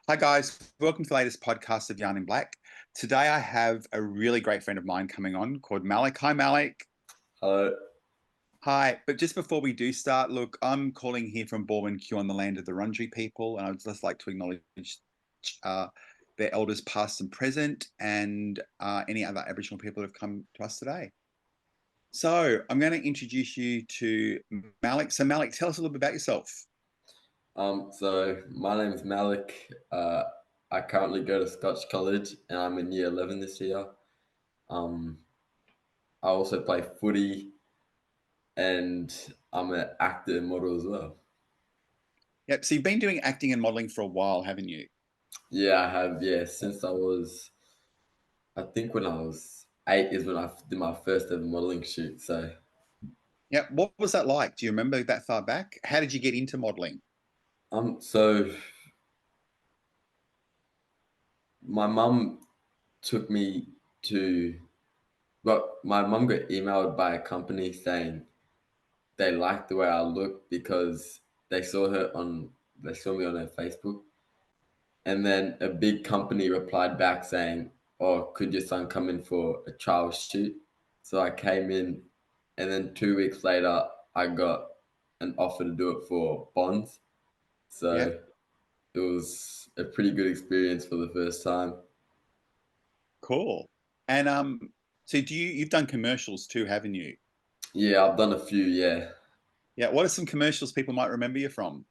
Hi guys, welcome to the latest podcast of Yarn in Black. Today I have a really great friend of mine coming on called Malik. Hi Malik. Hello. Hi, but just before we do start, look, I'm calling here from Baldwin Q on the land of the Wiradjuri people, and I'd just like to acknowledge uh, their elders past and present and any other Aboriginal people that have come to us today. So I'm going to introduce you to Malik. So Malik, tell us a little bit about yourself. So my name is Malik. I currently go to Scotch College and I'm in year 11 this year. Um, I also play footy and I'm an actor and model as well. Yep, so you've been doing acting and modeling for a while, haven't you? Yeah, I have, since I think when I was 8 is when I did my first ever modeling shoot. So, Yeah, what was that like? Do you remember that far back? How did you get into modeling? so my mum took me to, well, my mum got emailed by a company saying they liked the way I looked because they saw they saw me on her Facebook. And then a big company replied back saying, "Oh, could your son come in for a trial shoot?" So I came in, and then 2 weeks later, I got an offer to do it for Bonds. Yeah, So it was a pretty good experience for the first time. cool. And so you've done commercials too, haven't you? Yeah, I've done a few, yeah. Yeah, what are some commercials people might remember you from?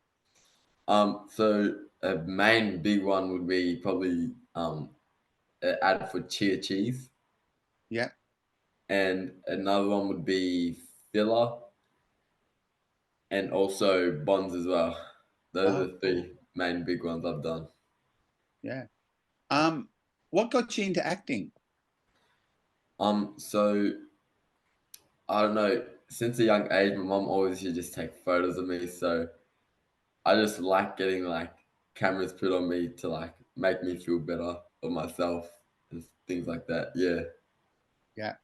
So a main big one would be probably an ad for Chia Cheese. Yeah. And another one would be filler and also bonds as well. Those are Oh, the cool. three main big ones I've done. Yeah. Um, what got you into acting? So I don't know. Since a young age, my mom always used to just take photos of me. So I just like getting like cameras put on me to like make me feel better of myself and things like that. Yeah. Yeah.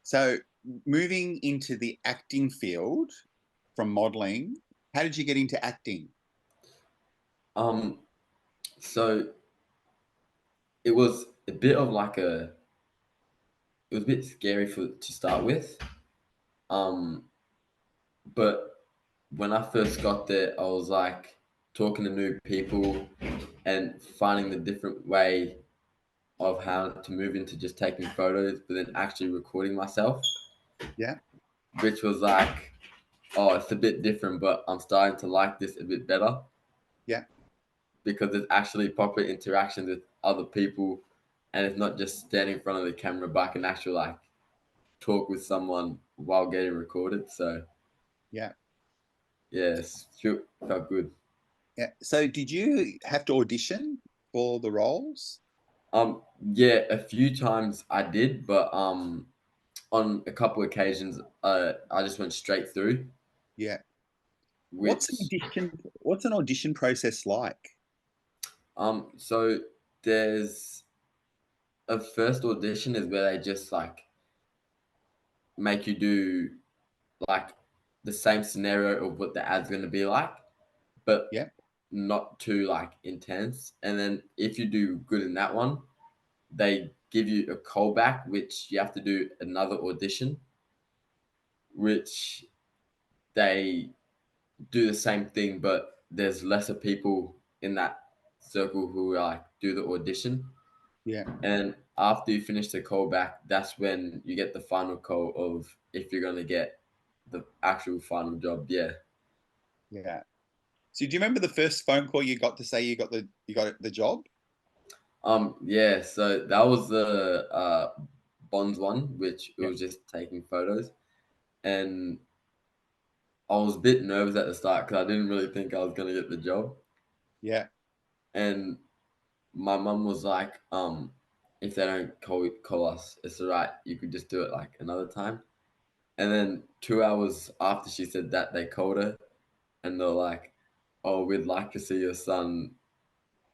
So moving into the acting field from modeling, how did you get into acting? Um. So it was a bit of like a. It was a bit scary to start with. Um. But when I first got there, I was like talking to new people and finding the different way of how to move into just taking photos, but then actually recording myself, Yeah. which was like, oh, it's a bit different, but I'm starting to like this a bit better Yeah. because there's actually proper interactions with other people and it's not just standing in front of the camera, but I can actually like talk with someone while getting recorded. So, Yeah. yes, felt good. Yeah. So did you have to audition for the roles? Yeah, a few times I did, but on a couple occasions, I just went straight through, Yeah. What's an which audition? What's an audition process like? so there's a first audition is where they just like make you do like the same scenario of what the ad's gonna be like, but Yeah. not too like intense. And then if you do good in that one, they give you a callback, which you have to do another audition, which they do the same thing, but there's lesser people in that circle who like do the audition. Yeah. And after you finish the callback, that's when you get the final call of if you're gonna get the actual final job. Yeah. Yeah. So do you remember the first phone call you got to say you got the job? Yeah. So that was the Bonds one, which it Yeah. was just taking photos, and I was a bit nervous at the start because I didn't really think I was gonna get the job. Yeah. And my mum was like, if they don't call us, it's all right. You could just do it like another time. And then 2 hours after she said that, they called her and they're like, "Oh, we'd like to see your son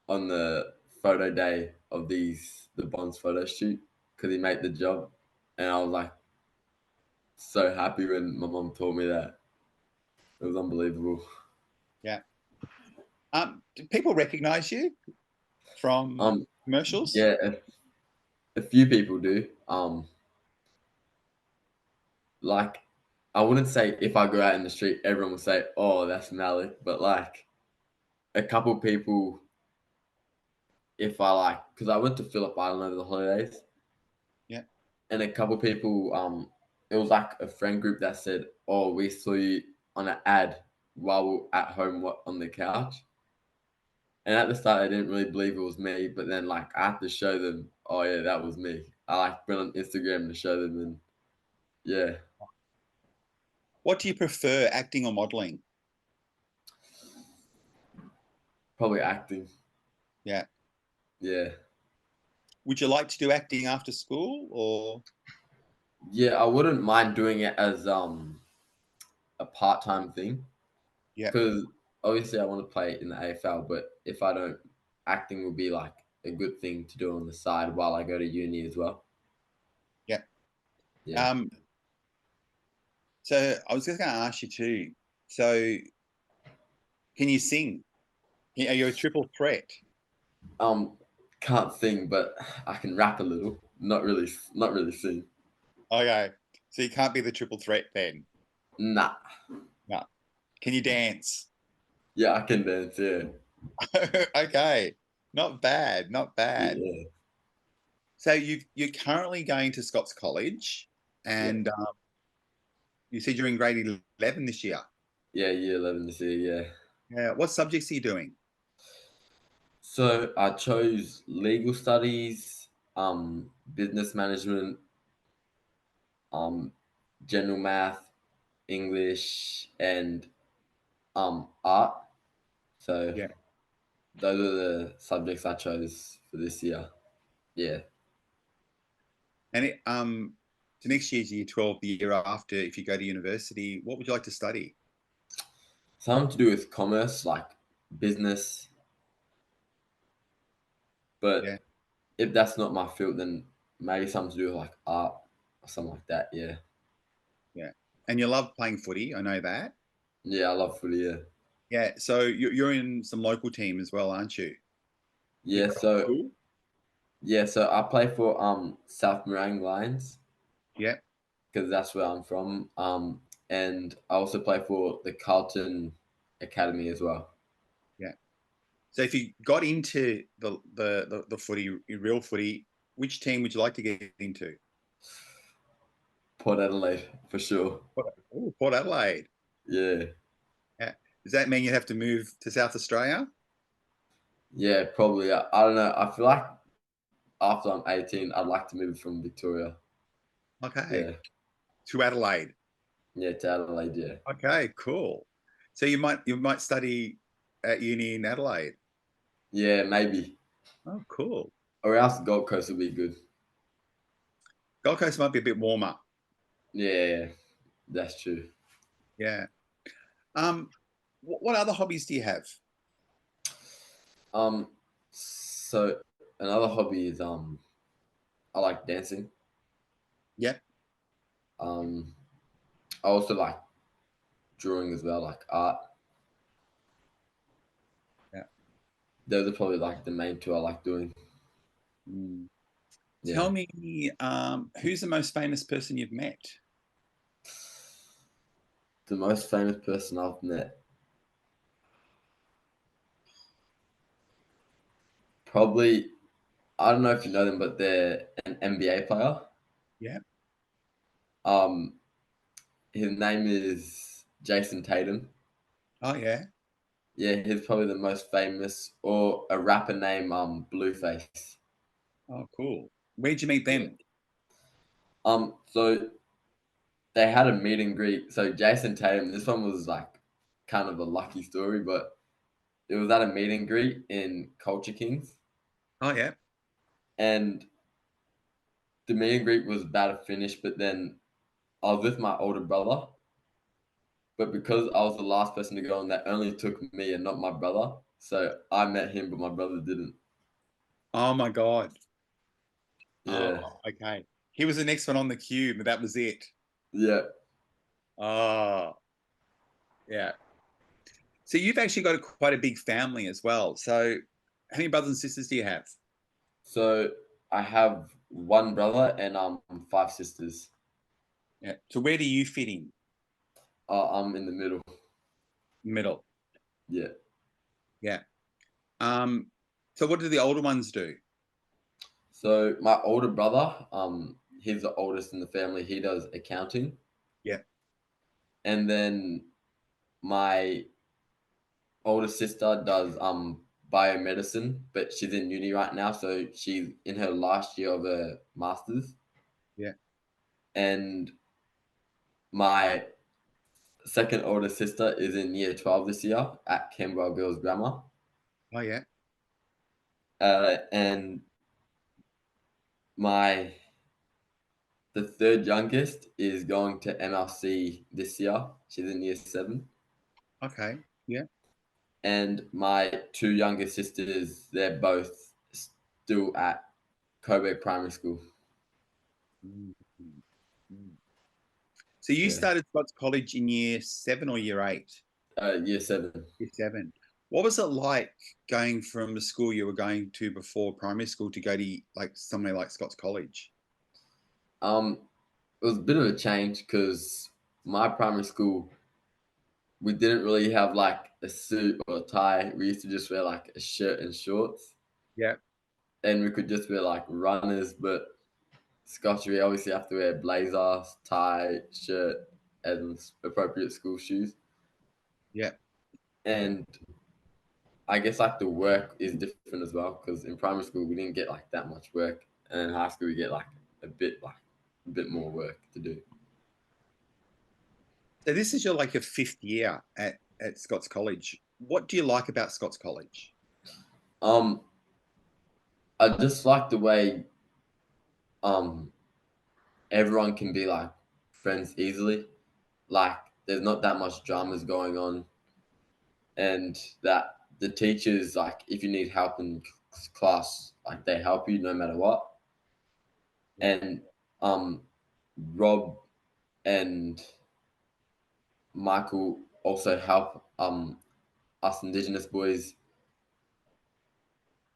on the photo day of the Bonds photo shoot because he made the job." And I was like so happy when my mum told me that. It was unbelievable. Yeah. Do people recognize you? from commercials? Yeah, a few people do. Like I wouldn't say if I go out in the street, everyone will say, "Oh, that's Malik," but like a couple people, if I like, because I went to Phillip Island over the holidays, Yeah. and a couple people, it was like a friend group that said, "Oh, we saw you on an ad while we were at home on the couch." And at the start, I didn't really believe it was me, but then like I had to show them, "Oh yeah, that was me." I like went on Instagram to show them, and yeah, What do you prefer, acting or modeling? probably acting. Yeah. Yeah, Would you like to do acting after school or? yeah, I wouldn't mind doing it as a part time thing Yeah. because obviously I want to play in the AFL, but if I don't, acting will be like a good thing to do on the side while I go to uni as well. Yeah. Yeah. Um, so I was just going to ask you too. So can you sing? Are you a triple threat? Um, can't sing, but I can rap a little. Not really sing. Okay. So you can't be the triple threat then. Nah. No. Can you dance? Yeah, I can dance. Yeah. Okay. Not bad. Not bad. Yeah. So you're currently going to Scotch College, Yeah. and you said you're in grade 11 this year. Yeah. Year 11 this year. Yeah. Yeah. What subjects are you doing? So I chose legal studies, business management, um, general math, English, and art. So Yeah. those are the subjects I chose for this year. Yeah. And so next year's year 12, the year after, if you go to university, what would you like to study? Something to do with commerce, like business. Yeah. But if that's not my field, then maybe something to do with like art or something like that. Yeah. Yeah. And you love playing footy. I know that. Yeah, I love footy. Yeah. Yeah. So you're in some local team as well, aren't you? You've Yeah. got a So school? yeah. So I play for South Morang Lions Yeah. because that's where I'm from. And I also play for the Carlton Academy as well. Yeah. So if you got into the footy, real footy, which team would you like to get into? Port Adelaide for sure. Oh, Port Adelaide. Yeah. Yeah. Does that mean you have to move to South Australia? Yeah, probably. I don't know. I feel like after I'm 18, I'd like to move from Victoria. Okay. Yeah. To Adelaide. Yeah, to Adelaide. Yeah. Okay, cool. So you might study at uni in Adelaide. Yeah, maybe. Oh, cool. Or else Gold Coast would be good. Gold Coast might be a bit warmer. Yeah, that's true. Yeah. What other hobbies do you have? Um, so another hobby is I like dancing. Yep. Um, I also like drawing as well, like art. Yeah. Those are probably like the main two I like doing. Mm. Yeah. Tell me, who's the most famous person you've met? The most famous person I've met, probably, I don't know if you know them, but they're an NBA player. Yeah. Um, his name is Jason Tatum. Oh, yeah. Yeah, he's probably the most famous, or a rapper named Blueface. Oh, cool. Where'd you meet Yeah. them? So they had a meet and greet. So Jason Tatum, this one was like kind of a lucky story, but it was at a meet and greet in Culture Kings, Oh, yeah. and the meet and greet was about to finish, but then I was with my older brother, but because I was the last person to go, and that only took me and not my brother, so I met him, but my brother didn't. Oh, my God. Yeah, Oh, okay. He was the next one on the queue, but that was it. yeah, Oh, yeah. So you've actually got quite a big family as well. So How many brothers and sisters do you have? So I have one brother and five sisters. Yeah. So where do you fit in? I'm in the middle. Middle. Yeah. Yeah. So what do the older ones do? So my older brother, he's the oldest in the family. He does accounting, Yeah. and then my older sister does biomedicine, but she's in uni right now, so she's in her last year of her masters. Yeah. And my second older sister is in year 12 this year at Canberra Girls Grammar. Oh yeah. And my the third youngest is going to MLC this year. She's in year 7. Okay. Yeah. And my two younger sisters, they're both still at Coburg Primary School. Mm, mm, mm. So you Yeah, started Scotch College in year 7 or year 8? year 7. Year 7. What was it like going from the school you were going to before primary school to go to like somewhere like Scotch College? Um, it was a bit of a change because my primary school, we didn't really have like a suit or a tie. We used to just wear like a shirt and shorts, Yeah. and we could just wear like runners. But Scotch, we obviously have to wear blazer, tie, shirt, and appropriate school shoes. Yeah. And I guess like the work is different as well because in primary school we didn't get like that much work, and in high school we get like a bit more work to do. So this is your fifth year at Scots College. What do you like about Scots College? Um, I just like the way um everyone can be like friends easily. Like there's not that much dramas going on, and that the teachers like if you need help in class, like they help you no matter what. Yeah. And um, Rob and Michael also help us Indigenous boys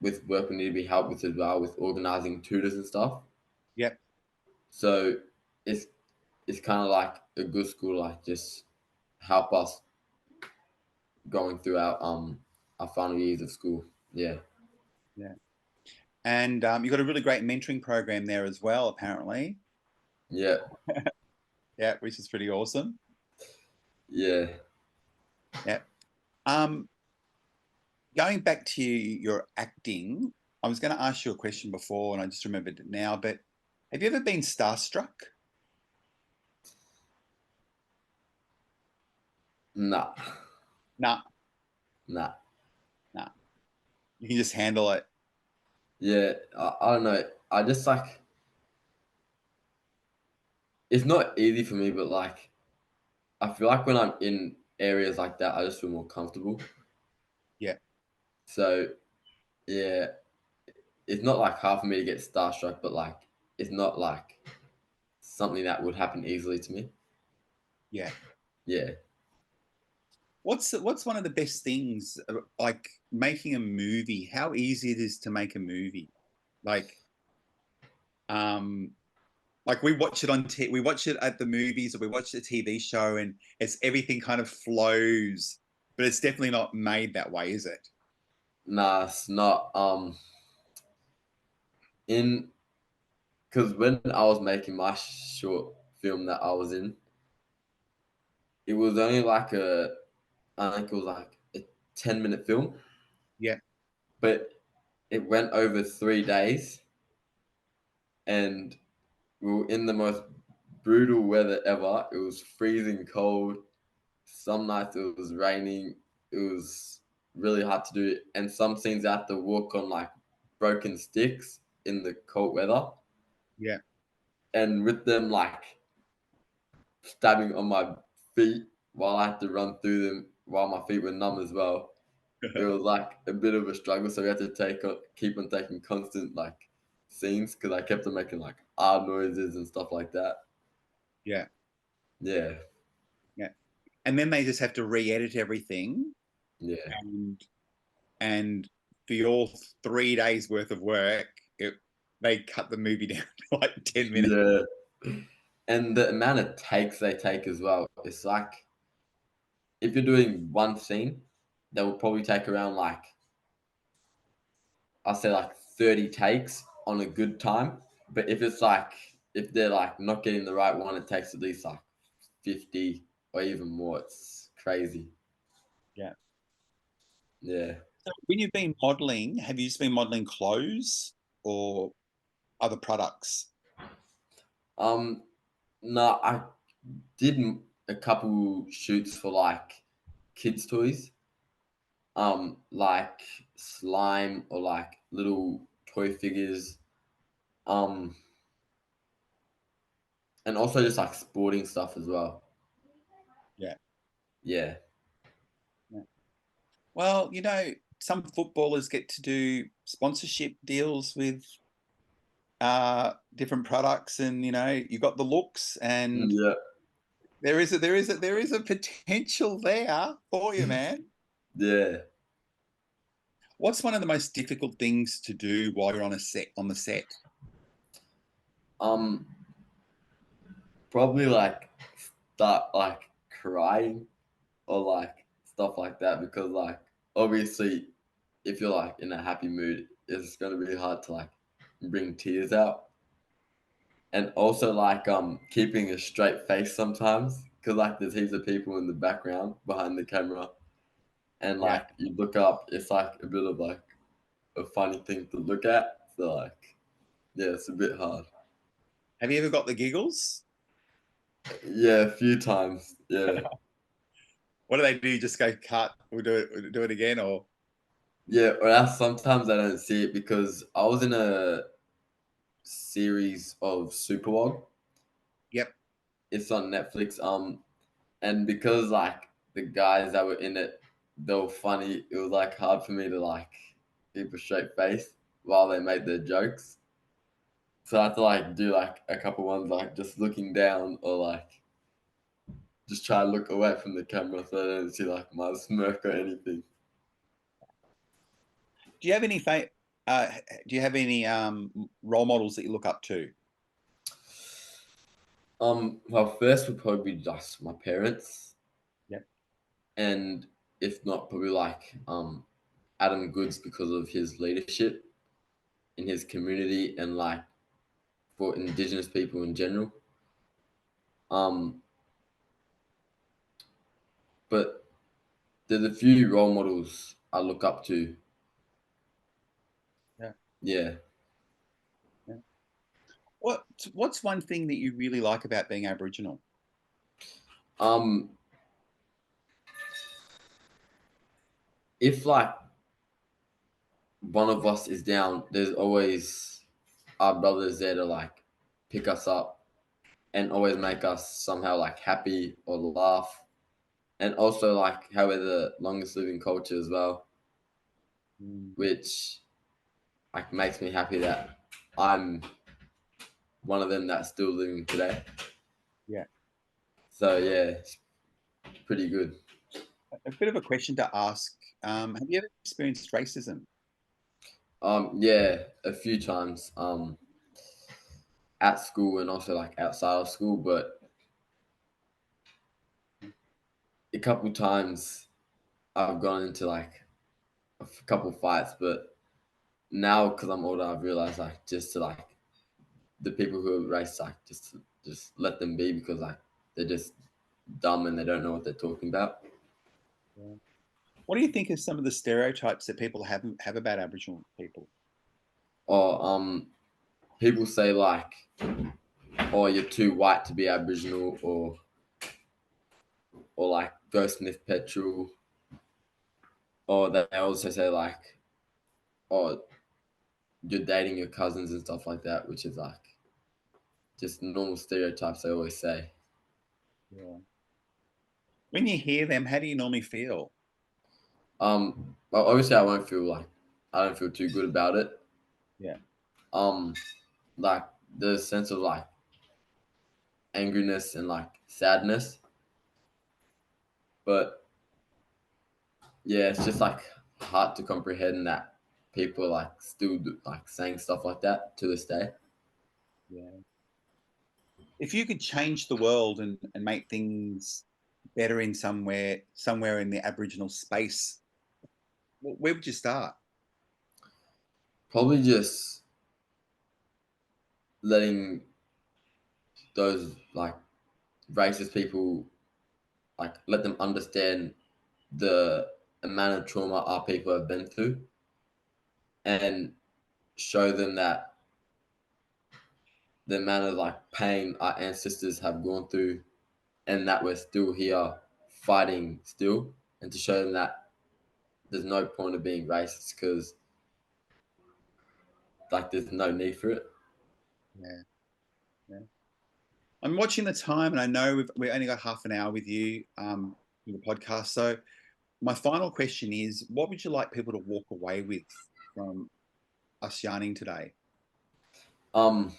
with work we need to be helped with as well with organizing tutors and stuff. Yep. So it's it's kind of like a good school, like just help us going through our final years of school. Yeah, Yeah. And you've got a really great mentoring program there as well, apparently. yeah, Yeah, which is pretty awesome. yeah. Yeah. Um, Going back to your acting, I was going to ask you a question before, and I just remembered it now. But have you ever been starstruck? Nah, Nah, nah. nah. You can just handle it. Yeah, I don't know. I just like it's not easy for me, but like I feel like when I'm in areas like that, I just feel more comfortable. Yeah, So yeah, it's not like hard for me to get starstruck, but like it's not like something that would happen easily to me. yeah. Yeah. What's one of the best things like making a movie? How easy it is to make a movie? Like, um, like we watch it at the movies, or we watch the TV show, and it's everything kind of flows, but it's definitely not made that way, is it? Nah, it's not. In because when I was making my short film that I was in, it was only like I think it was like a 10-minute film, Yeah, but it went over 3 days, and we were in the most brutal weather ever. It was freezing cold. Some nights it was raining. It was really hard to do, and some scenes I had to walk on like broken sticks in the cold weather, yeah. and with them like stabbing on my feet while I had to run through them while my feet were numb as well. It was like a bit of a struggle, so we had to keep on taking constant like scenes because I kept on making like odd noises and stuff like that. Yeah, Yeah, yeah. And then they just have to re-edit everything yeah, and and for your 3 days worth of work, they cut the movie down to like 10 minutes. Yeah. And the amount of takes they take as well. It's like if you're doing one scene, that will probably take around like I'll say like 30 takes on a good time. But if they're like not getting the right one, it takes at least like 50 or even more. It's crazy. Yeah. Yeah. So when you've been modeling, have you just been modeling clothes or other products? Um, no, I did a couple shoots for like kids' toys, like slime or like little toy figures, um, and also just like sporting stuff as well. Yeah. Yeah. Yeah. Well, some footballers get to do sponsorship deals with different products, and you got the looks, and Yeah. there is a potential there for you, man. Yeah. What's one of the most difficult things to do while you're on the set? Um, Probably like start like crying or like stuff like that because like obviously if you're like in a happy mood, it's gonna be hard to like bring tears out. And also like keeping a straight face sometimes because like there's heaps of people in the background behind the camera and Yeah. like you look up, it's like a bit of like a funny thing to look at. So like yeah, it's a bit hard. Have you ever got the giggles? Yeah, a few times. Yeah. What do they do? Just go cut? We'll do it again, or Yeah, or else sometimes I don't see it because I was in a series of Superwog. yep. It's on Netflix. And because like the guys that were in it, they were funny. It was like hard for me to like keep a straight face while they made their jokes. So I had to like do like a couple ones like just looking down or like just try to look away from the camera so I don't see like my smirk or anything. Do you have any uh, do you have any role models that you look up to? Well, first would probably be just my parents, Yep. and if not, probably like Adam Goods because of his leadership in his community and like for Indigenous people in general. Um, but there's a few role models I look up to. Yeah. Yeah. Yeah. What's one thing that you really like about being Aboriginal? Um, if like one of us is down, there's always our brothers there to like pick us up and always make us somehow like happy or laugh. And also like how we're the longest living culture as well, Mm. which like makes me happy that I'm one of them that's still living today. Yeah. So yeah, it's pretty good. A bit of a question to ask. Have you ever experienced racism? Yeah, a few times. At school and also like outside of school, but a couple times I've gone into like a couple fights, but now because I'm older, I've realized like just to like the people who are racist, like just let them be because like they're just dumb and they don't know what they're talking about. Yeah. What do you think of some of the stereotypes that people have about Aboriginal people? Or people say like, "Oh, you're too white to be Aboriginal," or like go sniff petrol, or they also say like, "Oh, you're dating your cousins" and stuff like that, which is like just normal stereotypes they always say. Yeah. When you hear them, how do you normally feel? Well, obviously I don't feel too good about it. Yeah. Um, like the sense of like angriness and like sadness, but yeah, it's just like hard to comprehend that. people like still like saying stuff like that to this day. Yeah. If you could change the world and make things better in somewhere in the Aboriginal space, where would you start? Probably just letting those like racist people, like, let them understand the amount of trauma our people have been through, and show them that the amount of like pain our ancestors have gone through, and that we're still here fighting still, and to show them that there's no point of being racist because like there's no need for it. Yeah, yeah. I'm watching the time, and I know we only got half an hour with you in the podcast. So my final question is, what would you like people to walk away with from us yarning today? Um,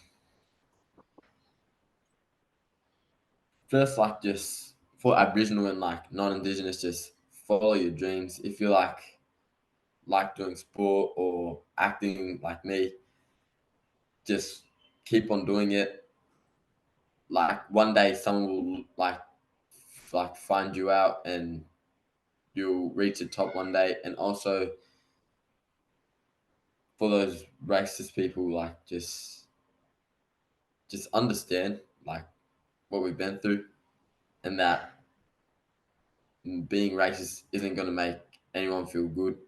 First, like, just for Aboriginal and like non-Indigenous, just follow your dreams. If you like doing sport or acting like me, just keep on doing it. Like one day, someone will like find you out, and you'll reach the top one day. And also for those racist people, like just understand like what we've been through, and that being racist isn't going to make anyone feel good.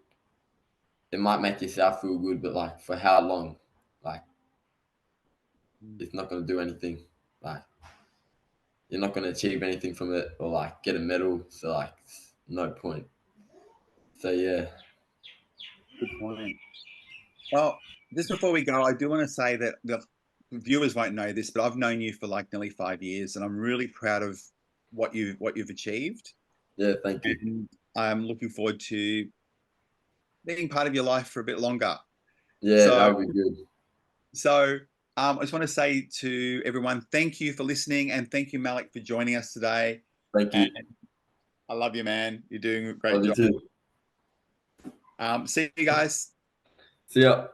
It might make yourself feel good, but like for how long? Like it's not going to do anything. Like you're not going to achieve anything from it or like get a medal. So like no point. So yeah. Good point. Well, just before we go, I do want to say that the viewers won't know this, but I've known you for like nearly 5 years, and I'm really proud of what you've achieved. Yeah, thank you. And I'm looking forward to being part of your life for a bit longer. Yeah, So, that would be good. so I just want to say to everyone, thank you for listening, and thank you, Malik, for joining us today. Thank And you. I love you, man. You're doing a great Love you job. too. See you guys. See ya.